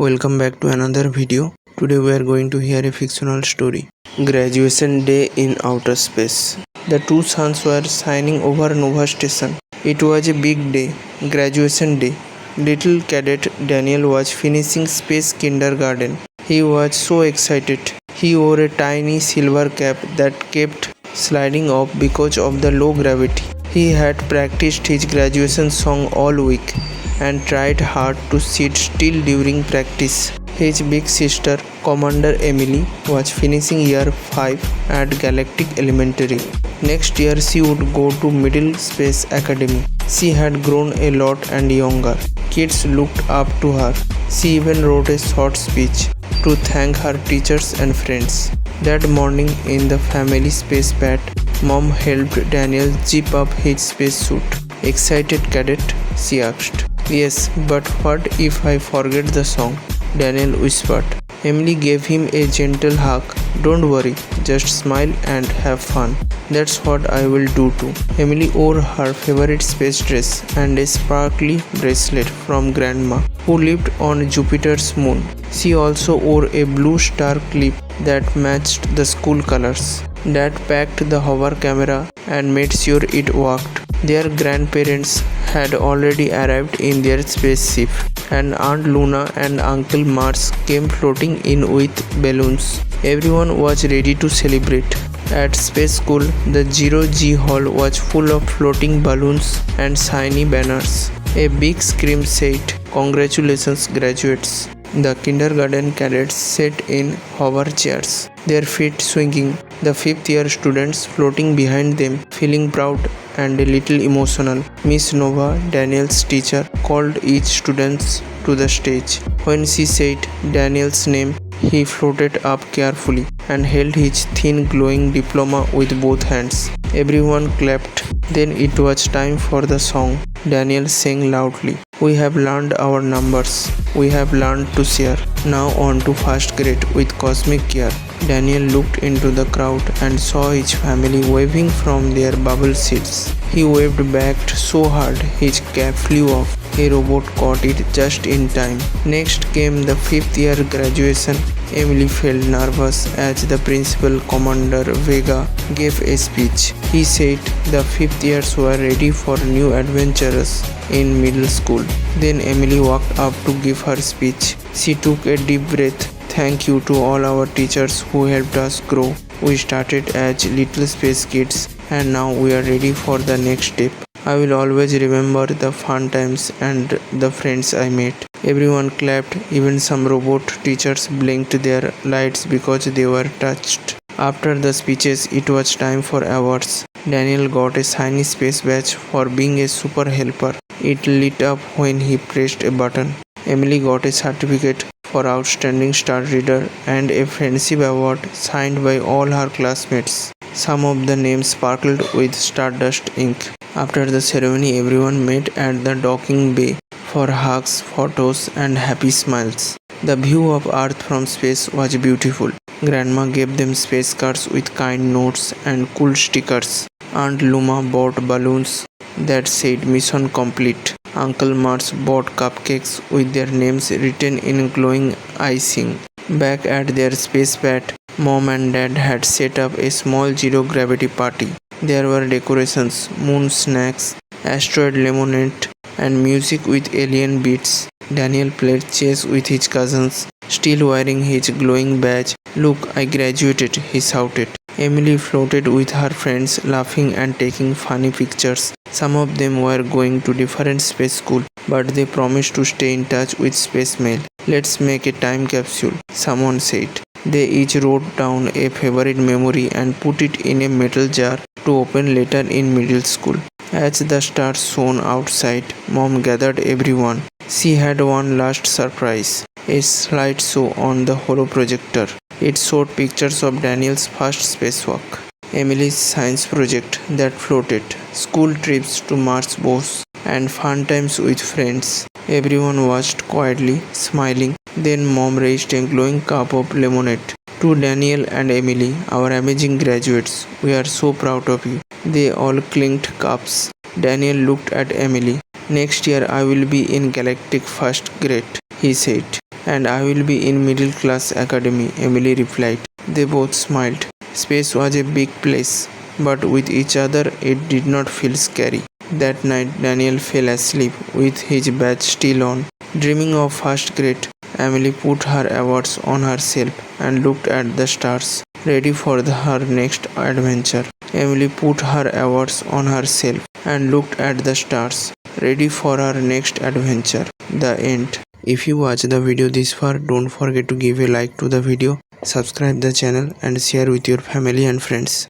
Welcome back to another video. Today we are going to hear a fictional story. Graduation Day in Outer Space. The two suns were shining over Nova Station. It was a big day, graduation day. Little cadet Daniel was finishing space kindergarten. He was so excited. He wore a tiny silver cap that kept sliding off because of the low gravity. He had practiced his graduation song all week and tried hard to sit still during practice. His big sister, Commander Emily, was finishing year 5 at Galactic Elementary. Next year she would go to Middle Space Academy. She had grown a lot and younger. Kids looked up to her. She even wrote a short speech to thank her teachers and friends. That morning in the family space pad, Mom helped Daniel zip up his spacesuit. Excited cadet, she asked. Yes, but what if I forget the song? Daniel whispered. Emily gave him a gentle hug. Don't worry, just smile and have fun. That's what I will do too. Emily wore her favorite space dress and a sparkly bracelet from Grandma, who lived on Jupiter's moon. She also wore a blue star clip that matched the school colors. Dad packed the hover camera and made sure it worked. Their grandparents had already arrived in their spaceship, and Aunt Luna and Uncle Mars came floating in with balloons. Everyone was ready to celebrate. At space school, the 0G hall was full of floating balloons and shiny banners. A big scream said, "Congratulations, graduates." The kindergarten cadets sat in hover chairs, their feet swinging, the fifth-year students floating behind them, feeling proud and a little emotional. Miss Nova, Daniel's teacher, called each student to the stage. When she said Daniel's name, he floated up carefully and held his thin glowing diploma with both hands. Everyone clapped. Then it was time for the song. Daniel sang loudly. We have learned our numbers. We have learned to share. Now on to first grade with cosmic care. Daniel looked into the crowd and saw his family waving from their bubble seats. He waved back so hard his cap flew off. A robot caught it just in time. Next came the fifth-year graduation. Emily felt nervous as the principal, Commander Vega, gave a speech. He said the fifth years were ready for new adventures in middle school. Then Emily walked up to give her speech. She took a deep breath. Thank you to all our teachers who helped us grow. We started as little space kids and now we are ready for the next step. I will always remember the fun times and the friends I met. Everyone clapped, even some robot teachers blinked their lights because they were touched. After the speeches, it was time for awards. Daniel got a shiny space badge for being a super helper. It lit up when he pressed a button. Emily got a certificate for outstanding star reader and a friendship award signed by all her classmates. Some of the names sparkled with stardust ink. After the ceremony, everyone met at the docking bay for hugs, photos, and happy smiles. The view of Earth from space was beautiful. Grandma gave them space cards with kind notes and cool stickers. Aunt Luma bought balloons that said mission complete. Uncle Mars bought cupcakes with their names written in glowing icing. Back at their space pad, Mom and Dad had set up a small zero-gravity party. There were decorations, moon snacks, asteroid lemonade, and music with alien beats. Daniel played chess with his cousins, still wearing his glowing badge. Look, I graduated, he shouted. Emily floated with her friends, laughing and taking funny pictures. Some of them were going to different space school, but they promised to stay in touch with space mail. Let's make a time capsule, someone said. They each wrote down a favorite memory and put it in a metal jar to open later in middle school. As the stars shone outside, Mom gathered everyone. She had one last surprise, a slideshow on the holo projector. It showed pictures of Daniel's first spacewalk, Emily's science project that floated, school trips to Mars Bose, and fun times with friends. Everyone watched quietly, smiling. Then Mom raised a glowing cup of lemonade. To Daniel and Emily, our amazing graduates, we are so proud of you. They all clinked cups. Daniel looked at Emily. Next year I will be in Galactic first grade, he said. And I will be in middle class academy, Emily replied. They both smiled. Space was a big place, but with each other it did not feel scary. That night Daniel fell asleep with his badge still on. Dreaming of first grade, Emily put her awards on her shelf and looked at the stars, ready for her next adventure. Emily put her awards on her shelf and looked at the stars, ready for her next adventure. The end. If you watch the video this far, don't forget to give a like to the video, subscribe the channel and share with your family and friends.